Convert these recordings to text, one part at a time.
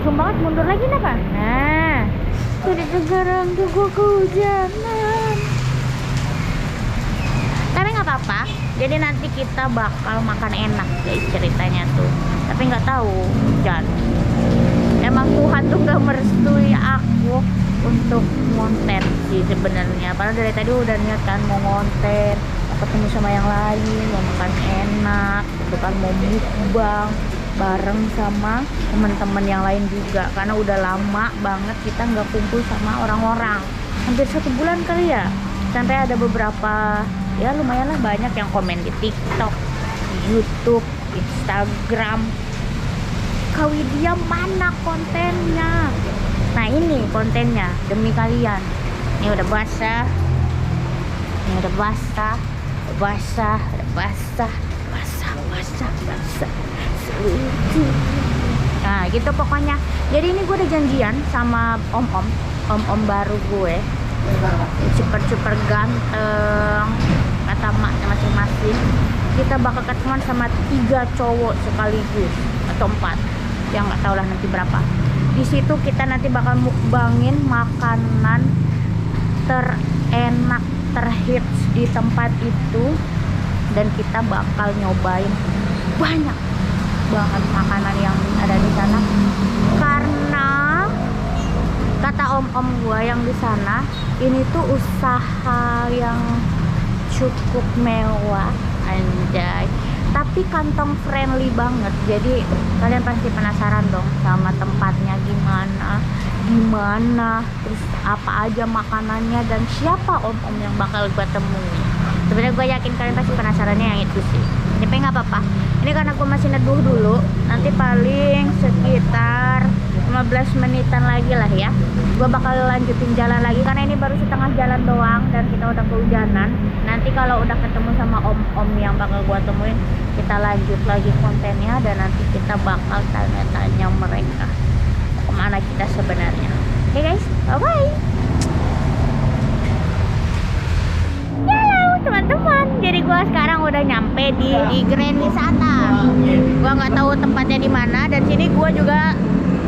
Zoom banget, mundur lagi apa? Nah, udah sekarang tuh gue kehujanan. Tapi nggak apa-apa. Jadi nanti kita bakal makan enak guys ceritanya tuh. Tapi nggak tahu hujan. Emang Tuhan tuh nggak merestui aku untuk konten sih sebenarnya. Padahal dari tadi udah niat kan mau konten, mau ketemu sama yang lain, mau makan enak, gitu kan, mau mukbang bareng sama teman-teman yang lain juga, karena udah lama banget kita nggak kumpul sama orang-orang, hampir 1 bulan kali ya. Sampai ada beberapa, ya lumayan lah banyak yang komen di TikTok, YouTube, Instagram, Kak Widya mana kontennya? Nah ini kontennya demi kalian. Ini udah basah, ini udah basah, basah, basah, basah, basah, basah. Nah gitu pokoknya. Jadi ini gue udah janjian sama om-om baru gue, super ganteng kata maknya masing-masing. Kita bakal ketemuan sama 3 cowok sekaligus atau 4, yang nggak tahu lah nanti berapa. Di situ kita nanti bakal mukbangin makanan terenak, terhits di tempat itu, dan kita bakal nyobain banyak banget makanan yang ada di sana. Karena kata om-om gua yang di sana, ini tuh usaha yang cukup mewah, anjay, tapi kantong friendly banget. Jadi kalian pasti penasaran dong sama tempatnya gimana, terus apa aja makanannya, dan siapa om-om yang bakal gua temui. Sebenarnya gue yakin kalian pasti penasarannya yang itu sih. Tapi nggak apa-apa, ini karena gue masih neduh dulu, nanti paling sekitar 15 menitan lagi lah ya, gue bakal lanjutin jalan lagi, karena ini baru setengah jalan doang dan kita udah kehujanan. Nanti kalau udah ketemu sama om-om yang bakal gue temuin, kita lanjut lagi kontennya, dan nanti kita bakal tanya-tanya mereka kemana kita sebenarnya. Oke guys, bye-bye. Teman-teman, jadi gua sekarang udah nyampe di Grand Wisata. Gua nggak tahu tempatnya di mana, dan sini gua juga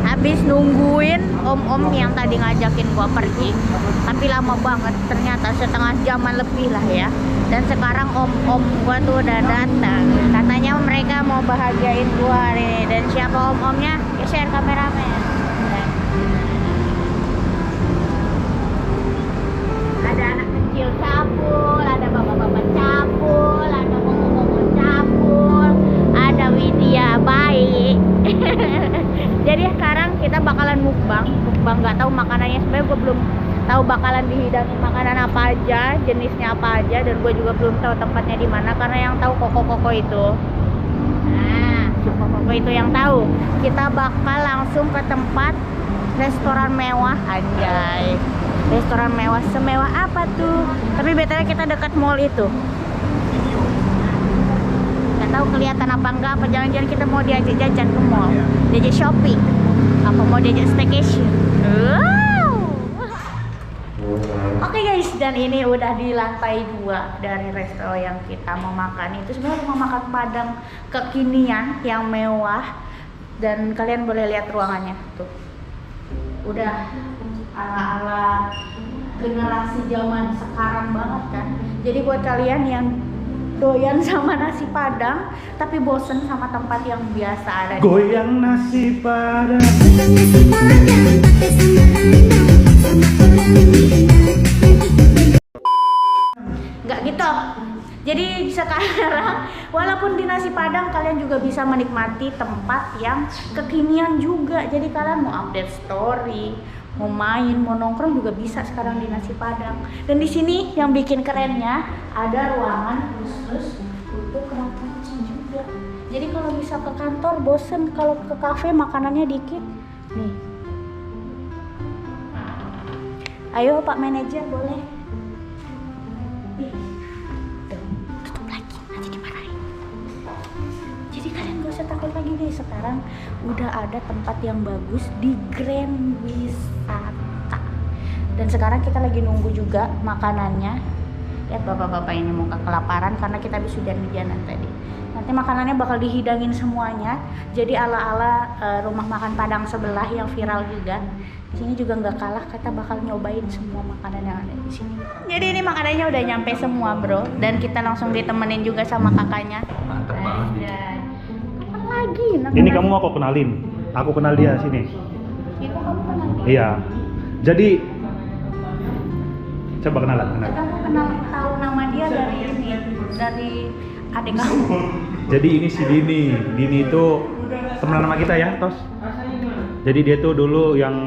habis nungguin om-om yang tadi ngajakin gua pergi, tapi lama banget, ternyata setengah jaman lebih lah ya. Dan sekarang om-om gua tuh udah datang, katanya mereka mau bahagiain gua nih. Dan siapa om-omnya? Ya share kameramen. Ada anak kecil cabul, ada bapak-bapak cabul, ada momo-momo cabul, ada Widya baik. Jadi sekarang kita bakalan mukbang nggak tahu makanannya, sebenarnya gue belum tahu bakalan dihidangin makanan apa aja, jenisnya apa aja, dan gue juga belum tahu tempatnya di mana, karena yang tahu koko itu. Nah, koko itu yang tahu. Kita bakal langsung ke tempat restoran mewah, anjay. Restoran mewah, semewah apa tuh? Tapi betulnya kita dekat mall itu. Gak tahu kelihatan apa enggak, apa jangan-jangan kita mau diajak jajan ke mall, diajak shopping, apa mau diajak staycation. Wow. Oke guys, dan ini udah di lantai 2 dari resto yang kita mau makan. Itu sebenarnya rumah makan Padang kekinian yang mewah, dan kalian boleh lihat ruangannya tuh. Udah ala-ala generasi zaman sekarang banget kan. Jadi buat kalian yang doyan sama nasi Padang tapi bosen sama tempat yang biasa ada, goyang nasi Padang. Nggak gitu. Jadi Jadi sekarang walaupun di nasi Padang kalian juga bisa menikmati tempat yang kekinian juga. Jadi kalian mau update story, mau main, mau nongkrong juga bisa sekarang di nasi Padang. Dan di sini yang bikin kerennya ada ruangan khusus untuk kerapat juga. Jadi kalau bisa ke kantor bosen, kalau ke kafe makanannya dikit, nih. Ayo Pak Manajer boleh. Nih. Tuh, tutup lagi, nanti dimarahin. Jadi kalian gak usah takut lagi deh, sekarang udah ada tempat yang bagus di Grand Wisata. Dan sekarang kita lagi nunggu juga makanannya. Lihat bapak-bapak ini muka kelaparan karena kita habis hujan-hujanan tadi. Nanti makanannya bakal dihidangin semuanya. Jadi ala-ala rumah makan Padang sebelah yang viral juga. Di sini juga nggak kalah, kita bakal nyobain semua makanan yang ada di sini. Jadi ini makanannya udah nyampe semua, bro. Dan kita langsung ditemenin juga sama kakaknya. Mantap banget. Kapan lagi? Ini kamu aku kenalin. Aku kenal dia sini. Itu kamu kenal dia? Iya. Jadi coba kenalan. Kamu kenal tahu nama dia dari ini, dari adik kamu. Jadi ini si Dini. Dini itu teman nama kita ya, Tos. Jadi dia tuh dulu yang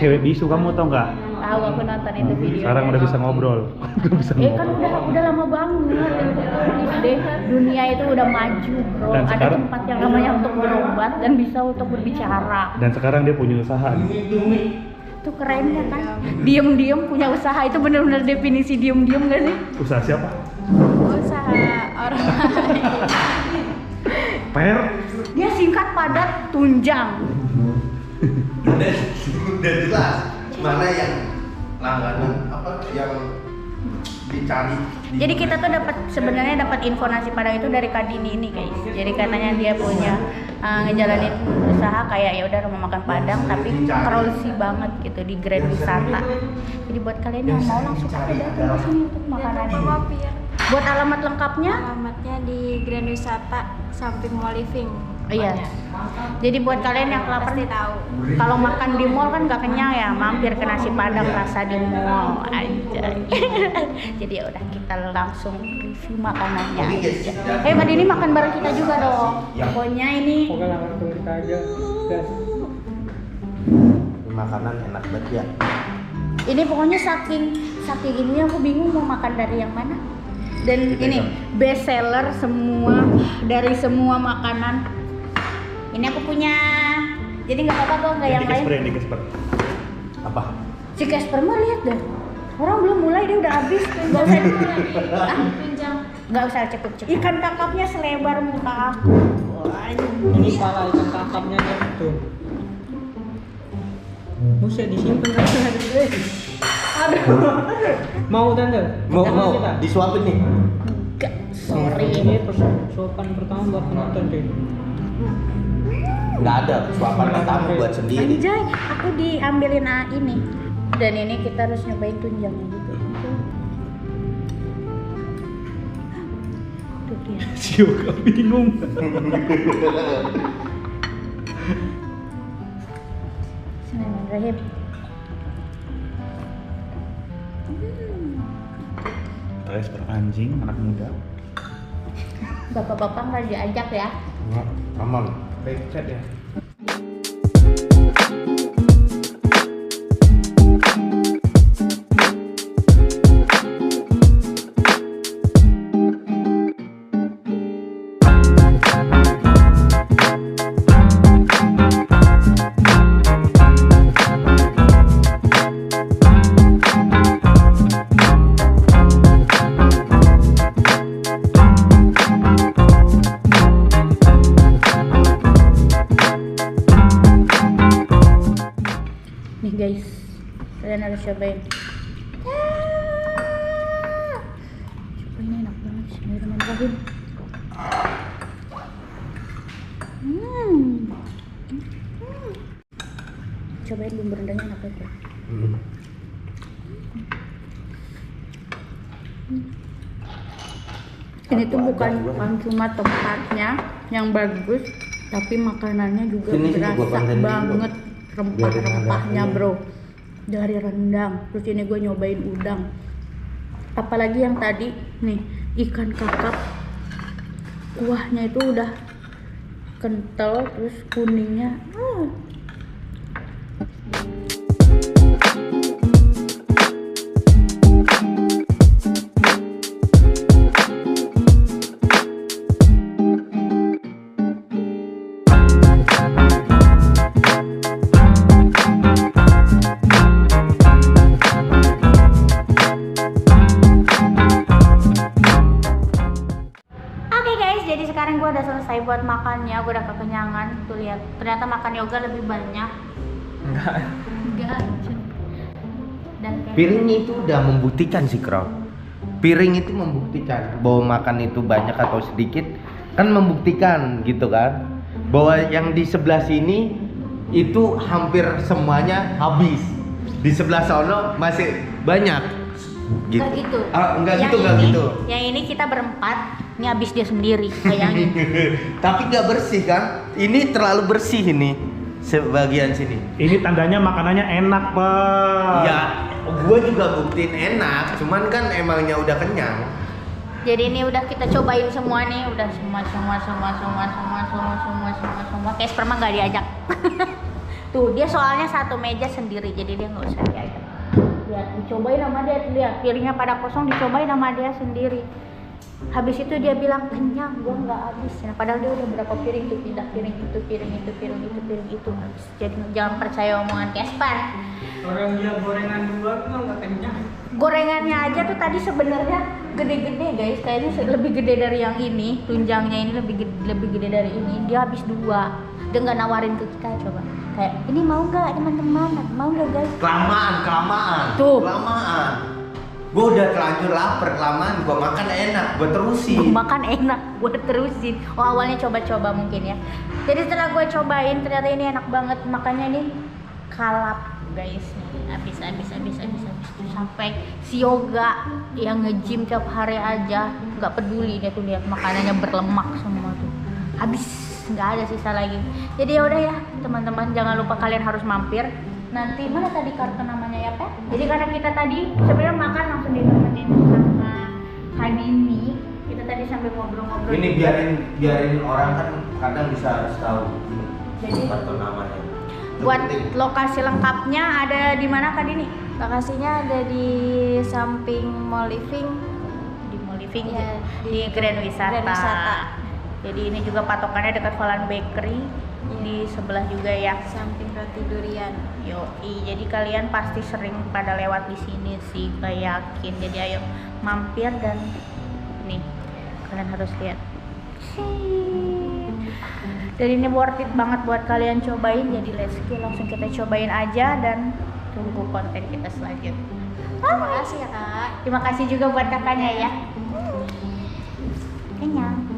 cewek bisu, kamu tau nggak? Tahu, aku nonton itu video. Sekarang udah bisa ngobrol. Udah bisa Kan udah lama banget. Deh, dunia itu udah maju, bro. Dan Ada sekarang- tempat yang namanya untuk berobat dan bisa untuk berbicara. Dan sekarang dia punya usaha nih. Itu keren ya kan? Diem-diem punya usaha, itu bener-bener definisi diem-diem gak sih? Usaha siapa? Usaha orang lain. Per. Dia singkat padat tunjang. Udah jelas mana yang langganan apa yang dicari. Jadi kita tuh sebenarnya dapat info nasi Padang itu dari Kak Dini ini, guys. Jadi katanya dia punya ngejalanin usaha kayak ya udah rumah makan Padang tapi crazy banget gitu di Grand Wisata. Jadi buat kalian yang mau langsung aja datang ke sini untuk makanannya. Mampir. Buat alamat lengkapnya? Alamatnya di Grand Wisata samping Mall Living. Iya. Jadi buat kalian yang kelaparan Pasti tahu. kalau makan di mall kan nggak kenyang ya, mampir ke nasi Padang rasa di mall aja. Jadi ya udah kita langsung review makanannya aja. Mbak Dini makan bareng kita juga dong. Pokoknya ini Makanan enak banget ya. ini pokoknya saking ini aku bingung mau makan dari yang mana. Dan Kita ini coba. best seller semua dari semua makanan. Ini aku punya. Jadi nggak apa-apa kok, nggak yang lain. Yang di Casper. Apa? Si Casper mah lihat deh. Orang belum mulai dia udah habis. Nggak usah Tunjang. nggak usah cepet-cepet. Ikan kakapnya selebar muka aku. Wah, Ini pala ikan kakapnya itu. Buset disimpan kan ada. Mau tante? Mau Makan kita? disuapin nih. enggak. Sorry. Ini sopan pertama buat penonton deh. Nggak ada suapan tamu buat sendiri. Anjay, aku diambilin ini. Dan ini kita harus nyobain tunjangnya gitu. Tuh dia. Si Yoga bingung. Bismillahirrahmanirrahim. Casper anjing, anak muda. Bapak-bapak nggak diajak ya? Aman. Baik chat ya. Nih guys, kalian harus cobain. Cobain, enak banget. Bismillahirrahmanirrahim. Cobain bumbu rendangnya enak banget. Ini tuh bukan cuma tempatnya yang bagus, tapi makanannya juga Sini, sini, gua berasa kontenin banget. dulu. Rempah-rempahnya Biarin ada. bro, dari rendang. Terus ini gue nyobain udang. Apalagi yang tadi nih, ikan kakap kuahnya itu udah kental, terus kuningnya Oke guys, jadi sekarang gue udah selesai buat makannya, gue udah kekenyangan. Tuh lihat, ternyata makan yoga lebih banyak. Enggak. Dan kayak Piringnya itu udah membuktikan sih, Kro. Piring itu membuktikan bahwa makan itu banyak atau sedikit, kan membuktikan gitu kan. Bahwa yang di sebelah sini itu hampir semuanya habis. Di sebelah sono masih banyak. Gitu. Enggak gitu. Enggak Yang gitu, enggak ini- gitu. Yang ini kita berempat, ini habis dia sendiri, bayangin. Tapi nggak bersih kan? Ini terlalu bersih ini sebagian sini. Ini tandanya makanannya enak, Pak. Ya, gue juga buktiin enak, cuman kan emangnya udah kenyang. Jadi ini udah kita cobain semua nih, udah semua. Kayak sperma nggak diajak. Tuh dia soalnya satu meja sendiri, jadi dia nggak usah diajak. Lihat, dicobain sama dia, lihat piringnya pada kosong, dicobain sama dia sendiri. Habis itu dia bilang kenyang, gua nggak habis. Nah, padahal dia udah berapa piring tuh, pindah piring itu, piring itu habis. Jadi jangan percaya omongan Kespan. Orang dia gorengan dua tuh nggak kenyang. Gorengannya aja tuh tadi sebenarnya gede-gede guys, kayaknya lebih gede dari yang ini, tunjangnya ini lebih gede dari ini. Dia habis 2, dia nggak nawarin ke kita. Coba kayak ini mau nggak teman-teman, mau nggak guys? Kelamaan. Tuh. Kelamaan. Gue udah terlanjur lapar, kelamaan. Gue makan enak, gue terusin. Makan enak, gue terusin. Oh awalnya coba-coba mungkin ya. Jadi setelah gue cobain ternyata ini enak banget, makanya ini kalap guys nih, habis sampai si yoga yang nge-gym tiap hari aja nggak peduli, dia tuh lihat makanannya berlemak semua tuh, habis nggak ada sisa lagi. Jadi ya udah ya teman-teman, jangan lupa kalian harus mampir. Nanti mana tadi kartu namanya ya Pak? Jadi karena kita tadi sebelum makan langsung ditemenin sama Hadini, kita tadi sambil ngobrol-ngobrol. Ini biarin orang kan kadang bisa harus tahu. Jadi kartu namanya. Itu buat penting. lokasi lengkapnya ada di mana Kak Dini? Lokasinya ada di samping Mall Living. Di Mall Living Ya, di Grand Wisata. Grand Wisata. Jadi ini juga patokannya dekat Holland Bakery, di sebelah juga ya. Samping Roti Durian. Yoi, jadi kalian pasti sering pada lewat di sini sih, gue yakin. Jadi ayo mampir dan nih kalian harus lihat. Dan ini worth it banget buat kalian cobain. Jadi let's go, langsung kita cobain aja dan tunggu konten kita selanjutnya. Terima kasih ya Kak. Terima kasih juga buat kakaknya ya. Kenyang.